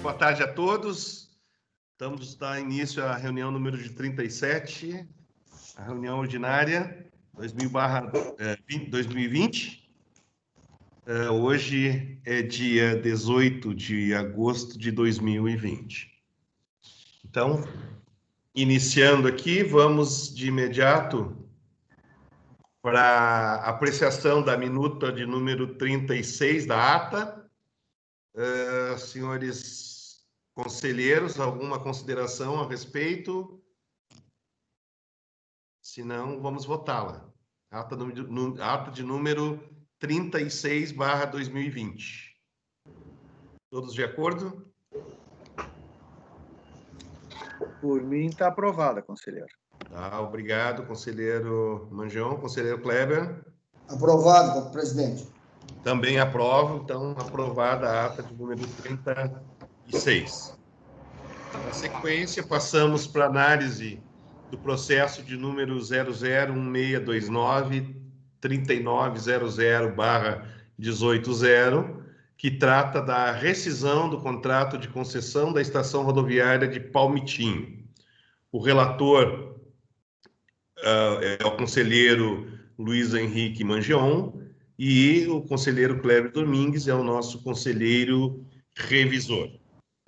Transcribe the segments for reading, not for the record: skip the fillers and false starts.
Boa tarde a todos. Estamos dando início à reunião número de 37, a reunião ordinária 2020. Hoje é dia 18 de agosto de 2020. Então, iniciando aqui, vamos de imediato para a apreciação da minuta de número 36 da ata. Senhores conselheiros, alguma consideração a respeito? Se não, vamos votá-la. Ata de número 36/2020. Todos de acordo? Por mim, está aprovada, conselheiro. Tá, obrigado, conselheiro Mangion. Conselheiro Kleber? Aprovado, presidente. Também aprovo, então, aprovada a ata de número 36. Na sequência, passamos para a análise do processo de número 00162900/180, que trata da rescisão do contrato de concessão da estação rodoviária de Palmitinho. O relator é o conselheiro Luiz Henrique Mangion e o conselheiro Kleber Domingues é o nosso conselheiro revisor.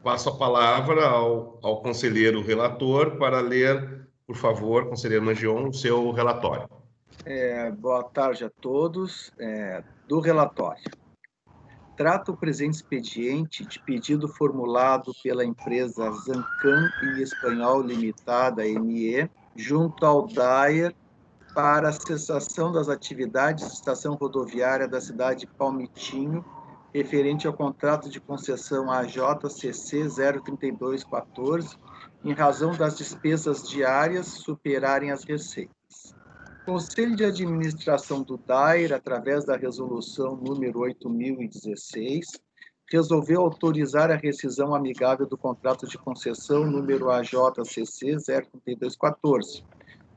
Passo a palavra ao conselheiro relator para ler, por favor, conselheiro Mangion, o seu relatório. Boa tarde a todos. Do relatório. Trata o presente expediente de pedido formulado pela empresa Zancan e Espanhol Limitada, ME, junto ao DAER, para a cessação das atividades de estação rodoviária da cidade de Palmitinho, referente ao contrato de concessão AJCC 03214, em razão das despesas diárias superarem as receitas. O Conselho de Administração do DAER, através da resolução número 8016, resolveu autorizar a rescisão amigável do contrato de concessão número AJCC 03214,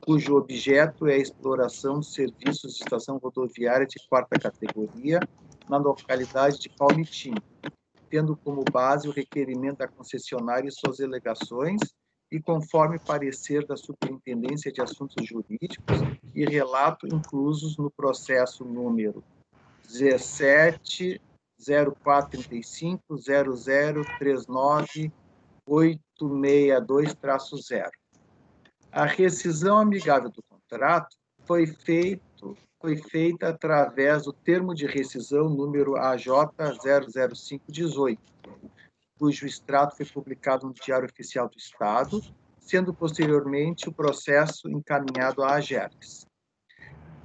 cujo objeto é a exploração de serviços de estação rodoviária de quarta categoria na localidade de Palmitinho, tendo como base o requerimento da concessionária e suas alegações, e conforme parecer da Superintendência de Assuntos Jurídicos e relato inclusos no processo número 17.0435.0039.862-0. A rescisão amigável do contrato foi feita através do termo de rescisão número AJ 00518, cujo extrato foi publicado no Diário Oficial do Estado, sendo posteriormente o processo encaminhado à AGERGS.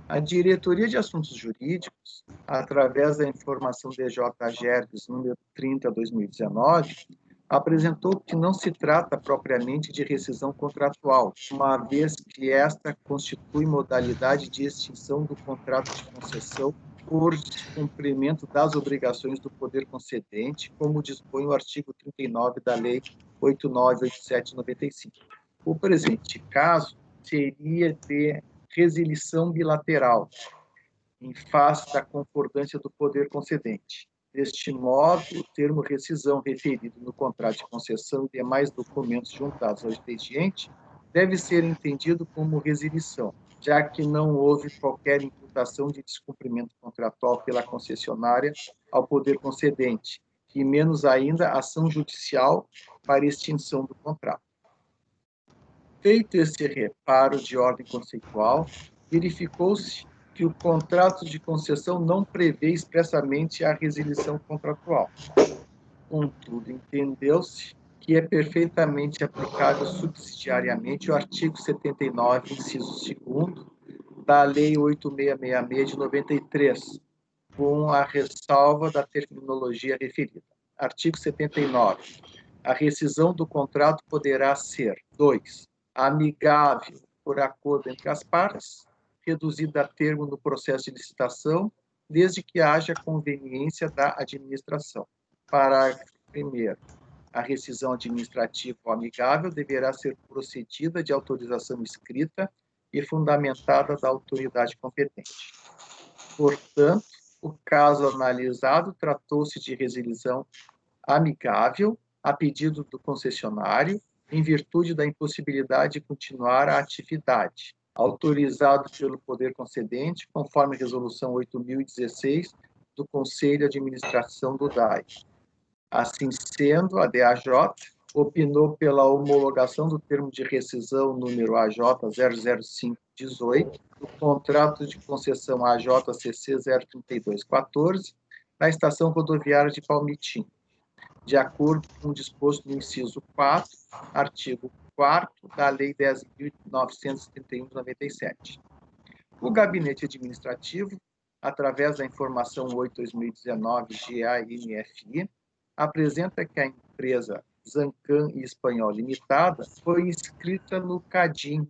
A Diretoria de Assuntos Jurídicos, através da informação DJ-AGERGS número 30/2019, apresentou que não se trata propriamente de rescisão contratual, uma vez que esta constitui modalidade de extinção do contrato de concessão por cumprimento das obrigações do poder concedente, como dispõe o artigo 39 da Lei 8987/95. O presente caso seria de resilição bilateral, em face da concordância do poder concedente. Deste modo, o termo rescisão referido no contrato de concessão e demais documentos juntados ao expediente deve ser entendido como resilição, já que não houve qualquer imputação de descumprimento contratual pela concessionária ao poder concedente, e menos ainda ação judicial para extinção do contrato. Feito esse reparo de ordem conceitual, verificou-se que o contrato de concessão não prevê expressamente a resilição contratual. Contudo, entendeu-se que é perfeitamente aplicável subsidiariamente o artigo 79, inciso 2º, da Lei 8666 de 93, com a ressalva da terminologia referida. Artigo 79. A rescisão do contrato poderá ser: 2. Amigável por acordo entre as partes, reduzida a termo no processo de licitação, desde que haja conveniência da administração. Parágrafo 1º. a rescisão administrativa ou amigável deverá ser procedida de autorização escrita e fundamentada da autoridade competente. Portanto, o caso analisado tratou-se de rescisão amigável a pedido do concessionário, em virtude da impossibilidade de continuar a atividade, autorizado pelo poder concedente, conforme a Resolução 8.016 do Conselho de Administração do DAI. Assim sendo, a DAJ opinou pela homologação do termo de rescisão número AJ 00518 do contrato de concessão AJCC 03214 na estação rodoviária de Palmitim, de acordo com o disposto no inciso 4, artigo 4º da Lei 10.931 de 97. O Gabinete Administrativo, através da Informação 8/2019-GANFI, apresenta que a empresa Zancan e Espanhol Limitada foi inscrita no CADIM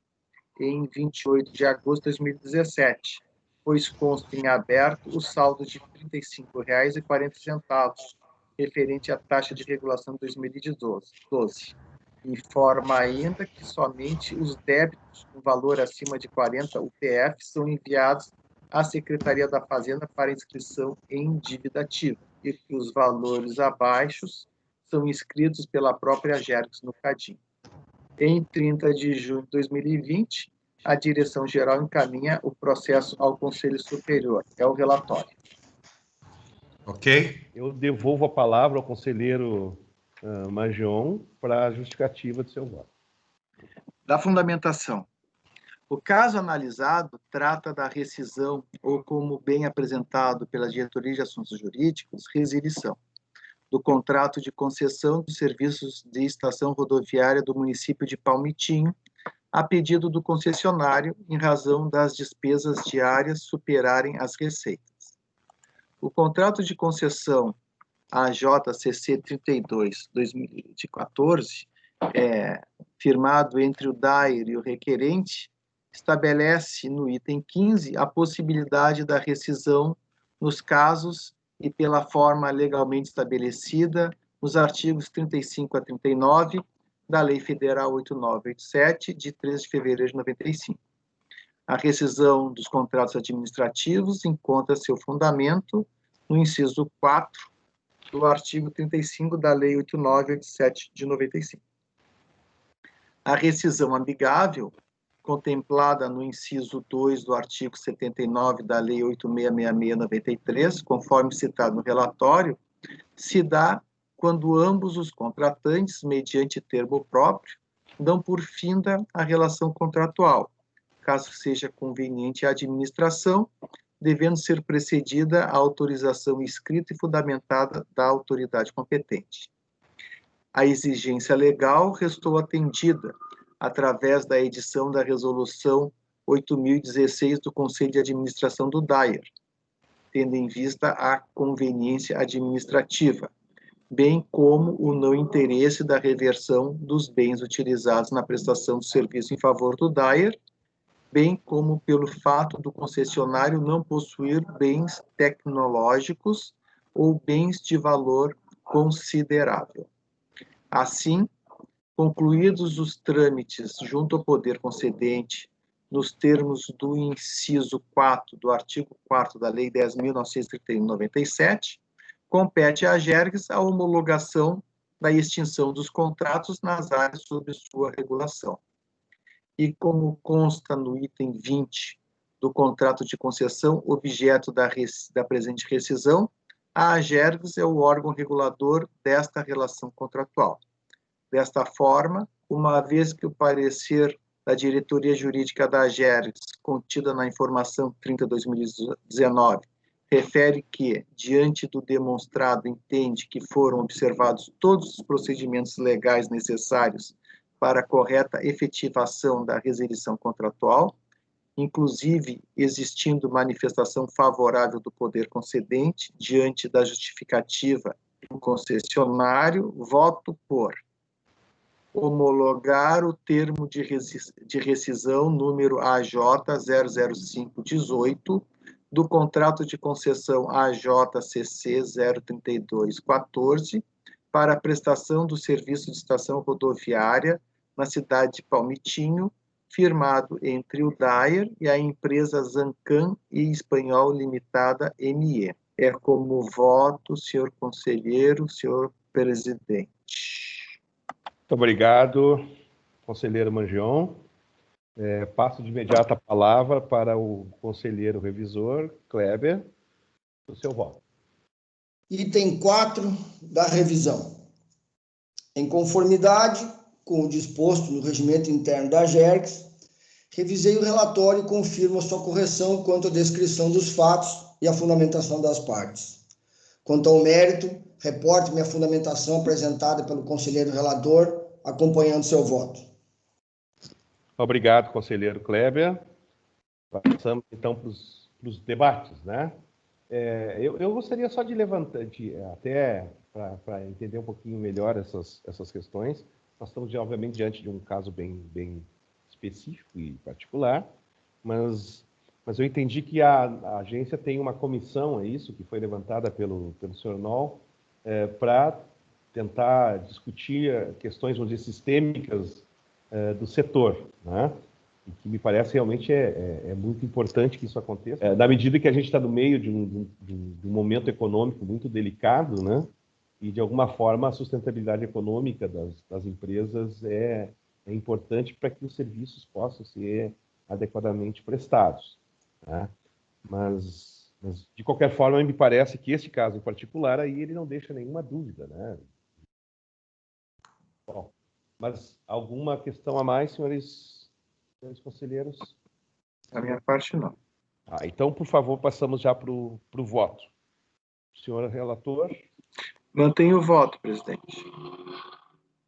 em 28 de agosto de 2017, pois consta em aberto o saldo de R$ 35,40, referente à taxa de regulação de 2012. Informa ainda que somente os débitos com valor acima de 40 UPF são enviados à Secretaria da Fazenda para inscrição em dívida ativa e que os valores abaixo são inscritos pela própria Agergs no CADIM. Em 30 de junho de 2020, a Direção-Geral encaminha o processo ao Conselho Superior. É o relatório. Ok? Eu devolvo a palavra ao conselheiro Magion para a justificativa do seu voto. Da fundamentação. O caso analisado trata da rescisão, ou como bem apresentado pela Diretoria de Assuntos Jurídicos, resilição, do contrato de concessão dos serviços de estação rodoviária do município de Palmitim, a pedido do concessionário, em razão das despesas diárias superarem as receitas. O contrato de concessão AJCC 32/2014, firmado entre o DAIR e o requerente, estabelece no item 15 a possibilidade da rescisão nos casos e pela forma legalmente estabelecida nos artigos 35 a 39 da Lei Federal 8987, de 13 de fevereiro de 95. A rescisão dos contratos administrativos encontra seu fundamento no inciso 4 do artigo 35 da Lei 8987 de 95. A rescisão amigável, contemplada no inciso 2 do artigo 79 da Lei 8666/93, conforme citado no relatório, se dá quando ambos os contratantes, mediante termo próprio, dão por finda a relação contratual, caso seja conveniente à administração, devendo ser precedida a autorização escrita e fundamentada da autoridade competente. A exigência legal restou atendida através da edição da Resolução 8.016 do Conselho de Administração do DAIR, tendo em vista a conveniência administrativa, bem como o não interesse da reversão dos bens utilizados na prestação do serviço em favor do DAIR, bem como pelo fato do concessionário não possuir bens tecnológicos ou bens de valor considerável. Assim, concluídos os trâmites junto ao poder concedente, nos termos do inciso 4 do artigo 4º da Lei 10.931/97, compete à Agergs a homologação da extinção dos contratos nas áreas sob sua regulação. E como consta no item 20 do contrato de concessão, objeto da presente rescisão, a Agergs é o órgão regulador desta relação contratual. Desta forma, uma vez que o parecer da diretoria jurídica da Agergs, contida na informação 30/2019, refere que, diante do demonstrado, entende que foram observados todos os procedimentos legais necessários para a correta efetivação da resilição contratual, inclusive existindo manifestação favorável do poder concedente diante da justificativa do concessionário, voto por homologar o termo de rescisão número AJ 00518 do contrato de concessão AJCC 03214 para a prestação do serviço de estação rodoviária na cidade de Palmitinho, firmado entre o DAER e a empresa Zancan e Espanhol Limitada ME. É como voto, senhor conselheiro, senhor presidente. Muito obrigado, conselheiro Mangion. Passo de imediato a palavra para o conselheiro revisor, Kleber, o seu voto. Item 4 da revisão. Em conformidade com o disposto no regimento interno da AGERGS, revisei o relatório e confirmo a sua correção quanto à descrição dos fatos e a fundamentação das partes. Quanto ao mérito, reporto-me a fundamentação apresentada pelo conselheiro relator, acompanhando seu voto. Obrigado, conselheiro Kleber. Passamos, então, para os debates, né? Eu gostaria só de levantar, até para entender um pouquinho melhor essas questões. Nós estamos, obviamente, diante de um caso bem específico e particular, mas eu entendi que a agência tem uma comissão, é isso, que foi levantada pelo senhor Noll, para tentar discutir questões, vamos dizer, sistêmicas do setor, né? E que me parece realmente é muito importante que isso aconteça. Na medida que a gente está no meio de um momento econômico muito delicado, né? E, de alguma forma, a sustentabilidade econômica das empresas é importante para que os serviços possam ser adequadamente prestados, né? Mas, de qualquer forma, me parece que este caso em particular, aí ele não deixa nenhuma dúvida, né? Bom, mas alguma questão a mais, senhores conselheiros? Da minha parte, não. Então, por favor, passamos já para o voto. Senhor relator. Mantenho o voto, presidente.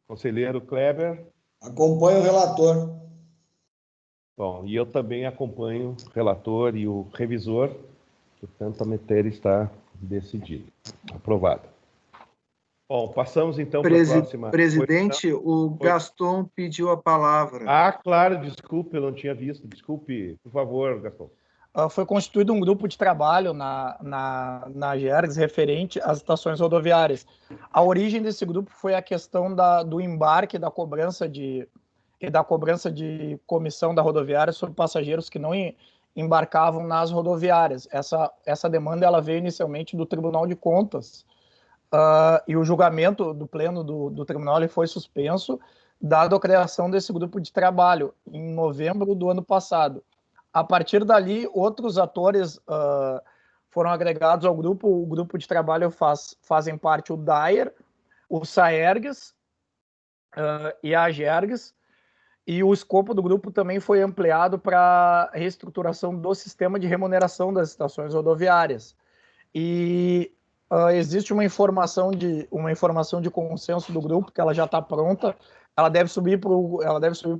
Conselheiro Kleber. Acompanho o relator. Bom, e eu também acompanho o relator e o revisor, portanto, a matéria está decidida. Aprovada. Bom, passamos então para a próxima. Presidente, o Gaston pediu a palavra. Claro, desculpe, eu não tinha visto. Desculpe, por favor, Gaston. Foi constituído um grupo de trabalho na AGERGS referente às estações rodoviárias. A origem desse grupo foi a questão do embarque da cobrança de comissão da rodoviária sobre passageiros que não embarcavam nas rodoviárias. Essa demanda ela veio inicialmente do Tribunal de Contas, e o julgamento do pleno do tribunal ele foi suspenso, dado a criação desse grupo de trabalho em novembro do ano passado. A partir dali, outros atores foram agregados ao grupo. O grupo de trabalho fazem parte o DAER, o SAERGS e a AGERGS, e o escopo do grupo também foi ampliado para a reestruturação do sistema de remuneração das estações rodoviárias. E existe uma informação de consenso do grupo, que ela já está pronta. Ela deve subir para o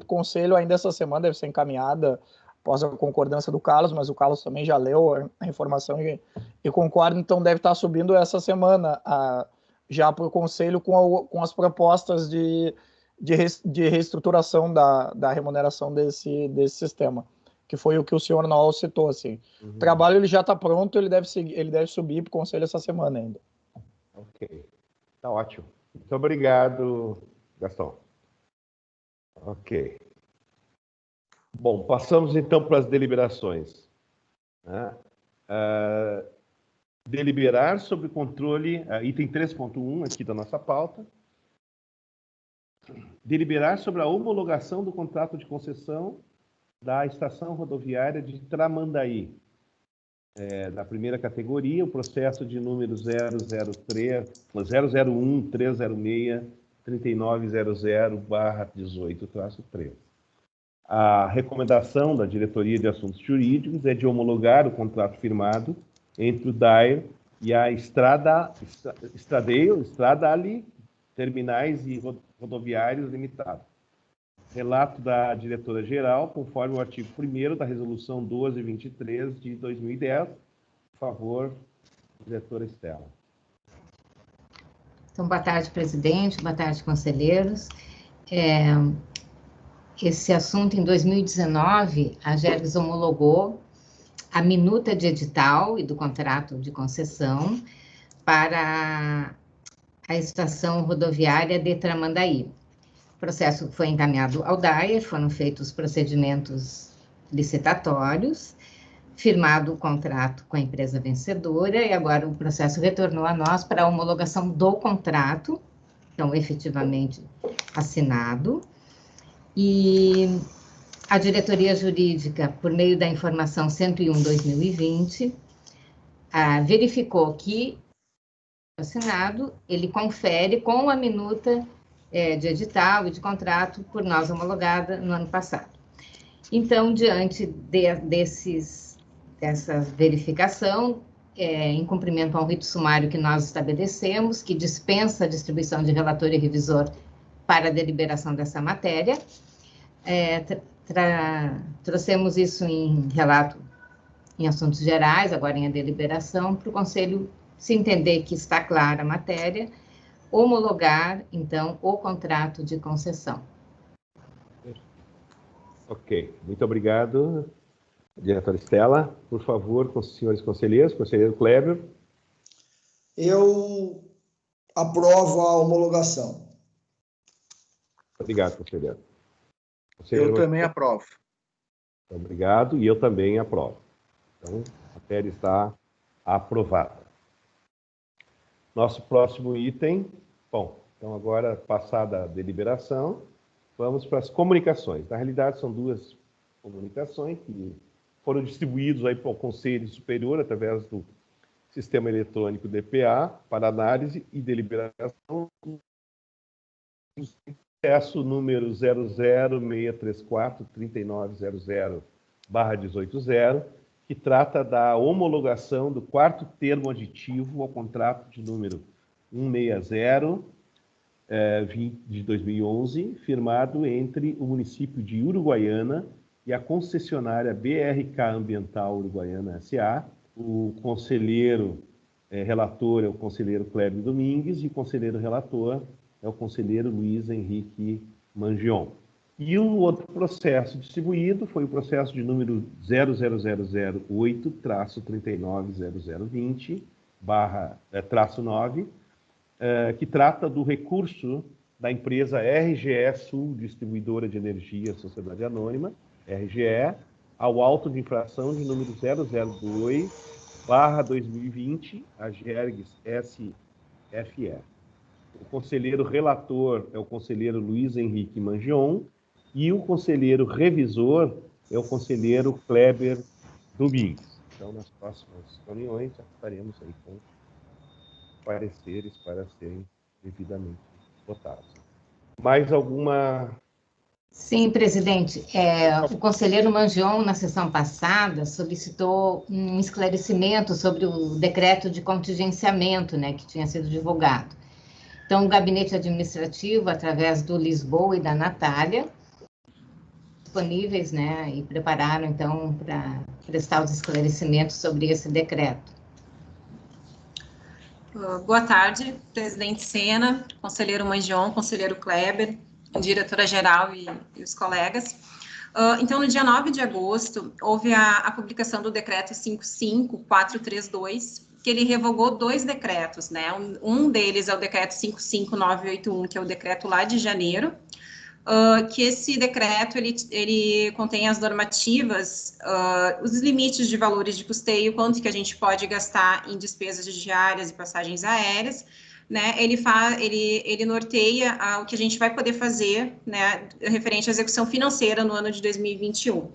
conselho ainda essa semana, deve ser encaminhada após a concordância do Carlos, mas o Carlos também já leu a informação e concorda, então deve estar subindo essa semana já para o conselho com as propostas de reestruturação da remuneração desse sistema, que foi o que o senhor Noll citou, assim. Uhum. O trabalho ele já está pronto, ele deve subir para o conselho essa semana ainda. Ok, está ótimo. Muito obrigado, Gaston. Ok. Bom, passamos então para as deliberações. Deliberar sobre controle, item 3.1 aqui da nossa pauta. Deliberar sobre a homologação do contrato de concessão da estação rodoviária de Tramandaí, da primeira categoria, o processo de número 003-306-3900/18-3. A recomendação da Diretoria de Assuntos Jurídicos é de homologar o contrato firmado entre o DAER e a Estradale Terminais e Rodoviários Limitada. Relato da diretora-geral, conforme o artigo 1º da Resolução 1223 de 2010. Por favor, diretora Estela. Então, boa tarde, presidente, boa tarde, conselheiros. Esse assunto, em 2019, a AGERGS homologou a minuta de edital e do contrato de concessão para a estação rodoviária de Tramandaí. O processo foi encaminhado ao DAER, foram feitos os procedimentos licitatórios, firmado o contrato com a empresa vencedora, e agora o processo retornou a nós para a homologação do contrato, então efetivamente assinado, e a diretoria jurídica, por meio da informação 101/2020, verificou que assinado, ele confere com a minuta de edital e de contrato por nós homologada no ano passado. Então, diante dessa verificação, em cumprimento ao rito sumário que nós estabelecemos, que dispensa a distribuição de relator e revisor para a deliberação dessa matéria, trouxemos isso em relato em assuntos gerais, agora em deliberação, para o Conselho, se entender que está clara a matéria, homologar, então, o contrato de concessão. Ok, muito obrigado, diretora Estela. Por favor, com os senhores conselheiros, conselheiro Kleber. Eu aprovo a homologação. Obrigado, conselheiro. Eu também aprovo. Obrigado, e eu também aprovo. Então, a matéria está aprovada. Nosso próximo item, bom, então agora, passada a deliberação, vamos para as comunicações. Na realidade, são duas comunicações que foram distribuídos aí para o Conselho Superior através do Sistema Eletrônico DPA para análise e deliberação do processo número 00634-3900/180, que trata da homologação do quarto termo aditivo ao contrato de número 160 de 2011, firmado entre o município de Uruguaiana e a concessionária BRK Ambiental Uruguaiana S.A. O conselheiro relator é o conselheiro Cléber Domingues e o conselheiro relator é o conselheiro Luiz Henrique Mangion. E o outro processo distribuído foi o processo de número 00008-390020/9, que trata do recurso da empresa RGE Sul Distribuidora de Energia Sociedade Anônima, RGE, ao auto de infração de número 002/2020, a GERGS SFE. O conselheiro relator é o conselheiro Luiz Henrique Mangion e o conselheiro revisor é o conselheiro Kleber Domingues. Então, nas próximas reuniões, já estaremos aí com pareceres para serem devidamente votados. Mais alguma... Sim, presidente. O conselheiro Mangion, na sessão passada, solicitou um esclarecimento sobre o decreto de contingenciamento, né, que tinha sido divulgado. Então, o gabinete administrativo, através do Lisboa e da Natália, disponíveis, né, e prepararam, então, para prestar os esclarecimentos sobre esse decreto. Boa tarde, presidente Sena, conselheiro Mangion, conselheiro Kleber, diretora-geral e os colegas. Então, no dia 9 de agosto, houve a publicação do decreto 55432, que ele revogou dois decretos, né? Um deles é o decreto 55981, que é o decreto lá de janeiro, que esse decreto, ele contém as normativas, os limites de valores de custeio, quanto que a gente pode gastar em despesas de diárias e passagens aéreas, né? Ele norteia o que a gente vai poder fazer, né, referente à execução financeira no ano de 2021.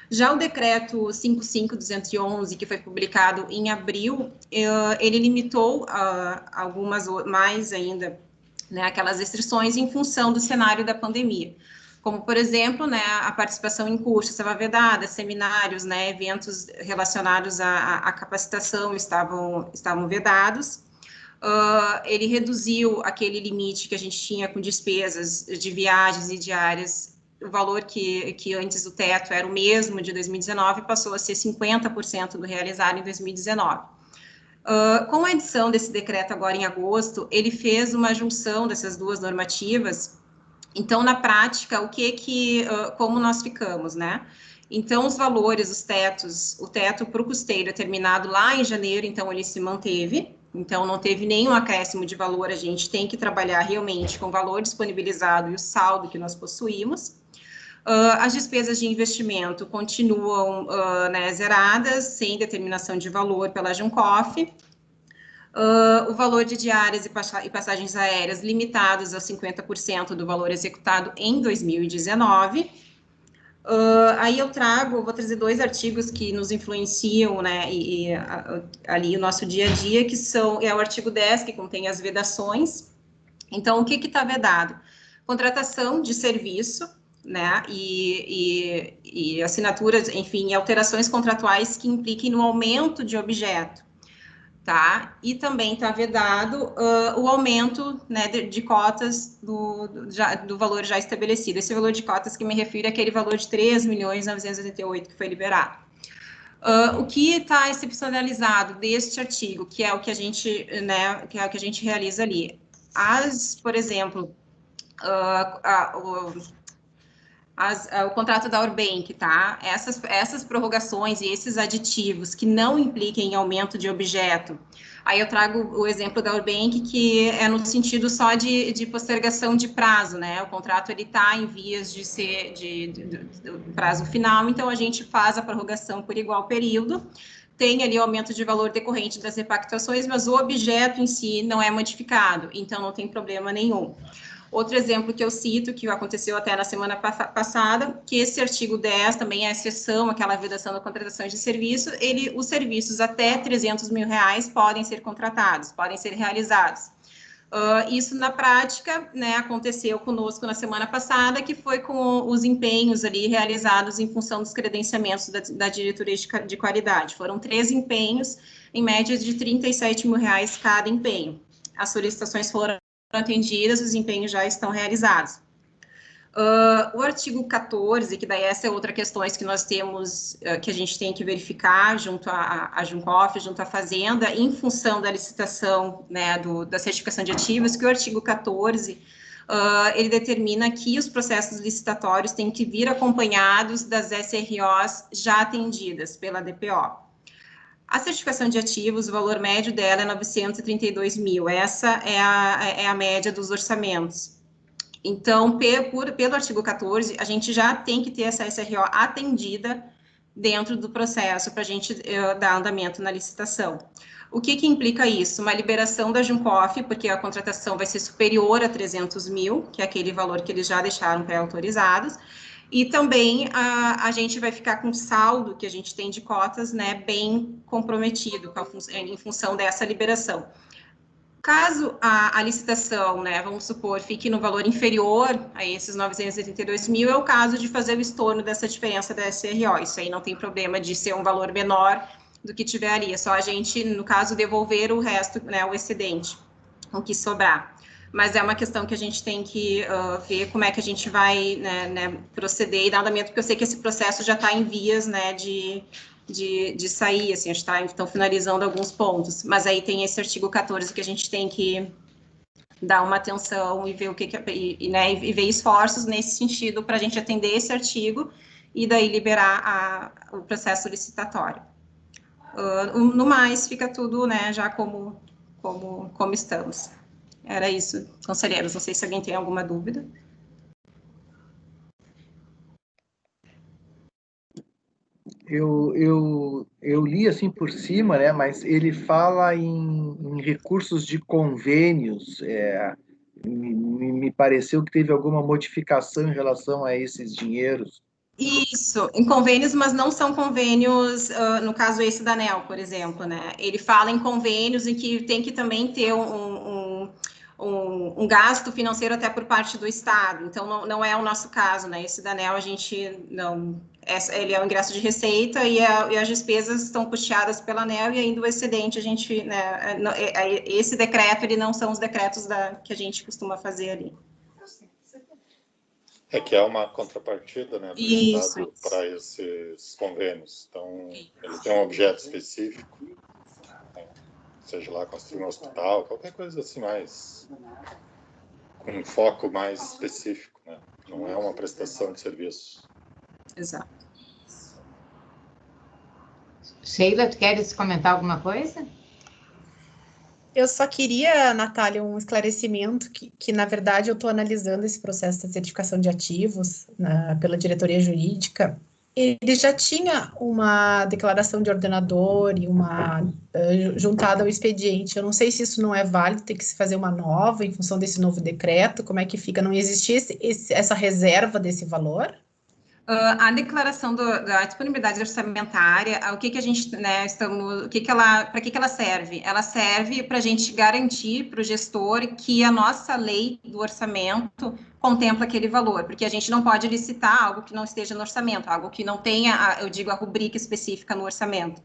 Já o decreto 55211, que foi publicado em abril, ele limitou algumas mais ainda, né, aquelas restrições em função do cenário da pandemia, como, por exemplo, né, a participação em cursos estava vedada, seminários, né, eventos relacionados à capacitação estavam vedados. Ele reduziu aquele limite que a gente tinha com despesas de viagens e diárias. O valor que antes o teto era o mesmo de 2019, passou a ser 50% do realizado em 2019. Com a edição desse decreto agora em agosto, ele fez uma junção dessas duas normativas. Então, na prática, como nós ficamos, né? Então, os valores, os tetos, o teto para o custeio é terminado lá em janeiro, então ele se manteve, Então, não teve nenhum acréscimo de valor, a gente tem que trabalhar realmente com o valor disponibilizado e o saldo que nós possuímos. As despesas de investimento continuam né, zeradas, sem determinação de valor pela Juncof. O valor de diárias e passagens aéreas limitados a 50% do valor executado em 2019. Aí eu vou trazer 2 artigos que nos influenciam, né, ali o nosso dia a dia, que é o artigo 10, que contém as vedações. Então, o que está vedado? Contratação de serviço, né, e assinaturas, enfim, alterações contratuais que impliquem no aumento de objeto, tá? E também está vedado o aumento, né, de cotas do valor já estabelecido. Esse valor de cotas que me refiro é aquele valor de 3.988 que foi liberado. O que está excepcionalizado deste artigo, que é o que a gente, né, que é o que a gente realiza ali, por exemplo, o contrato da Urbank, tá? Essas prorrogações e esses aditivos que não impliquem em aumento de objeto. Aí eu trago o exemplo da Urbank, que é no sentido só de postergação de prazo, né? O contrato, ele está em vias de ser de prazo final, então a gente faz a prorrogação por igual período, tem ali o aumento de valor decorrente das repactuações, mas o objeto em si não é modificado, então não tem problema nenhum. Outro exemplo que eu cito, que aconteceu até na semana passada, que esse artigo 10 também é a exceção, aquela vedação da contratação de serviço, os serviços até 300 mil reais podem ser contratados, podem ser realizados. Isso, na prática, né, aconteceu conosco na semana passada, que foi com os empenhos ali realizados em função dos credenciamentos da diretoria de qualidade. Foram 3 empenhos, em média de 37 mil reais cada empenho. As solicitações foram atendidas, os empenhos já estão realizados. O artigo 14, que daí essa é outra questão que nós temos, que a gente tem que verificar junto à Juncof, junto à Fazenda, em função da licitação, né, da certificação de ativos, que o artigo 14, ele determina que os processos licitatórios têm que vir acompanhados das SROs já atendidas pela DPO. A certificação de ativos, o valor médio dela é 932 mil, essa é a média dos orçamentos. Então, pelo artigo 14, a gente já tem que ter essa SRO atendida dentro do processo para a gente dar andamento na licitação. O que implica isso? Uma liberação da Juncof, porque a contratação vai ser superior a 300 mil, que é aquele valor que eles já deixaram pré-autorizados, e também a gente vai ficar com o saldo que a gente tem de cotas, né, bem comprometido em função dessa liberação. Caso a licitação, né, vamos supor, fique no valor inferior a esses 982 mil, é o caso de fazer o estorno dessa diferença da SRO. Isso aí não tem problema de ser um valor menor do que tiver ali, é só a gente, no caso, devolver o resto, né, o excedente, o que sobrar. Mas é uma questão que a gente tem que ver como é que a gente vai, né, proceder e dar andamento, porque eu sei que esse processo já está em vias, né, de sair, assim, a gente está então finalizando alguns pontos, mas aí tem esse artigo 14 que a gente tem que dar uma atenção e ver e ver esforços nesse sentido para a gente atender esse artigo e daí liberar o processo licitatório. No mais, fica tudo, né, já como estamos. Era isso, conselheiros, não sei se alguém tem alguma dúvida. Eu li assim por cima, né, mas ele fala em recursos de convênios, me pareceu que teve alguma modificação em relação a esses dinheiros. Isso, em convênios, mas não são convênios, no caso esse da ANEEL, por exemplo, né? Ele fala em convênios em que tem que também ter um gasto financeiro até por parte do Estado, então não é o nosso caso, né? Esse da ANEEL a gente não... Ele é um ingresso de receita e as despesas estão custeadas pela ANEEL e ainda o excedente a gente, né? Esse decreto, ele não são os decretos que a gente costuma fazer ali. É que há uma contrapartida, né, do Estado para esses convênios. Então, ele tem um objeto específico, né, seja lá construir um hospital, qualquer coisa assim mais, com um foco mais específico, né? Não é uma prestação de serviço. Exato. Sheila, tu queres comentar alguma coisa? Eu só queria, Natália, um esclarecimento que na verdade, eu estou analisando esse processo de certificação de ativos pela diretoria jurídica. Ele já tinha uma declaração de ordenador e uma juntada ao expediente. Eu não sei se isso não é válido, tem que se fazer uma nova em função desse novo decreto. Como é que fica? Não existia essa reserva desse valor? A declaração da disponibilidade orçamentária, o que a gente, né, para que ela serve? Ela serve para a gente garantir para o gestor que a nossa lei do orçamento contempla aquele valor, porque a gente não pode licitar algo que não esteja no orçamento, algo que não tenha, a rubrica específica no orçamento.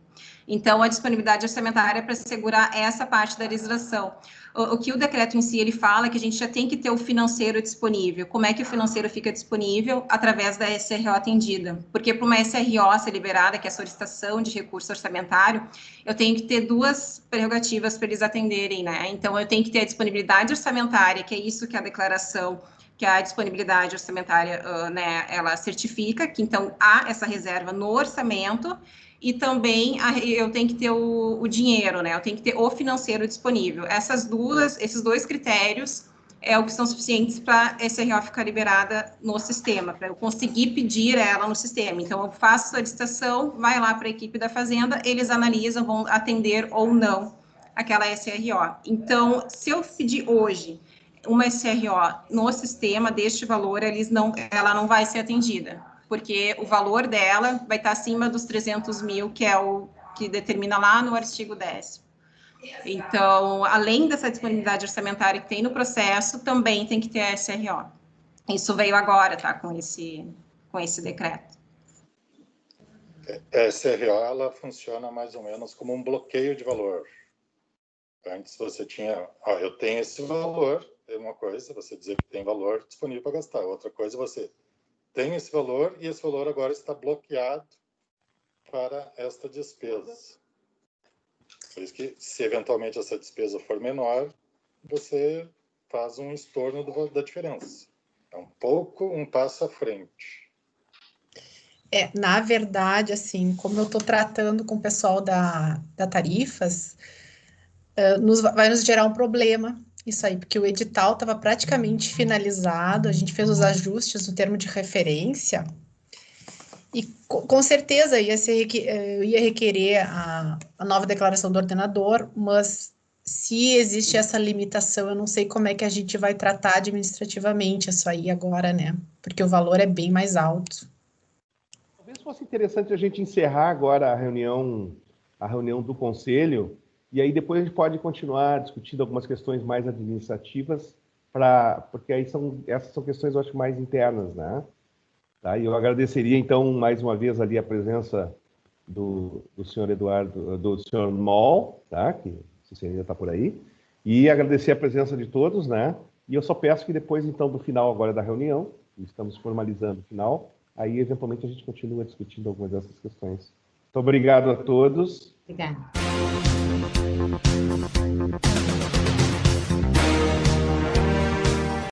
Então, a disponibilidade orçamentária é para assegurar essa parte da legislação. O que o decreto em si ele fala é que a gente já tem que ter o financeiro disponível. Como é que o financeiro fica disponível? Através da SRO atendida. Porque para uma SRO ser liberada, que é a solicitação de recurso orçamentário, eu tenho que ter duas prerrogativas para eles atenderem, né? Então, eu tenho que ter a disponibilidade orçamentária, que é isso que a declaração, que a disponibilidade orçamentária, né, ela certifica, que então há essa reserva no orçamento, e também eu tenho que ter o dinheiro, né? Eu tenho que ter o financeiro disponível. Esses dois critérios é o que são suficientes para a SRO ficar liberada no sistema, para eu conseguir pedir ela no sistema. Então, eu faço a licitação, vai lá para a equipe da Fazenda, eles analisam, vão atender ou não aquela SRO. Então, se eu pedir hoje uma SRO no sistema deste valor, ela não vai ser atendida, porque o valor dela vai estar acima dos 300 mil, que é o que determina lá no artigo 10º. Então, além dessa disponibilidade orçamentária que tem no processo, também tem que ter a SRO. Isso veio agora, tá, com esse decreto. A SRO, ela funciona mais ou menos como um bloqueio de valor. Antes você tinha, eu tenho esse valor, é uma coisa, você dizer que tem valor disponível para gastar. Outra coisa, você tem esse valor e esse valor agora está bloqueado para esta despesa. Por isso que, se eventualmente essa despesa for menor, você faz um estorno da diferença. É um passo à frente. Na verdade, assim, como eu estou tratando com o pessoal da tarifas, vai nos gerar um problema isso aí, porque o edital estava praticamente finalizado, a gente fez os ajustes no termo de referência, e com certeza ia requerer a nova declaração do ordenador, mas se existe essa limitação, eu não sei como é que a gente vai tratar administrativamente isso aí agora, né? Porque o valor é bem mais alto. Talvez fosse interessante a gente encerrar agora a reunião do Conselho, e aí depois a gente pode continuar discutindo algumas questões mais administrativas, porque aí essas são questões, eu acho, mais internas, né? Tá? E eu agradeceria, então, mais uma vez ali a presença do senhor Eduardo, do senhor Moll, tá? Que se você ainda está por aí, e agradecer a presença de todos, né? E eu só peço que depois, então, do final agora da reunião, estamos formalizando o final, aí, eventualmente, a gente continua discutindo algumas dessas questões. Muito obrigado a todos. Obrigada.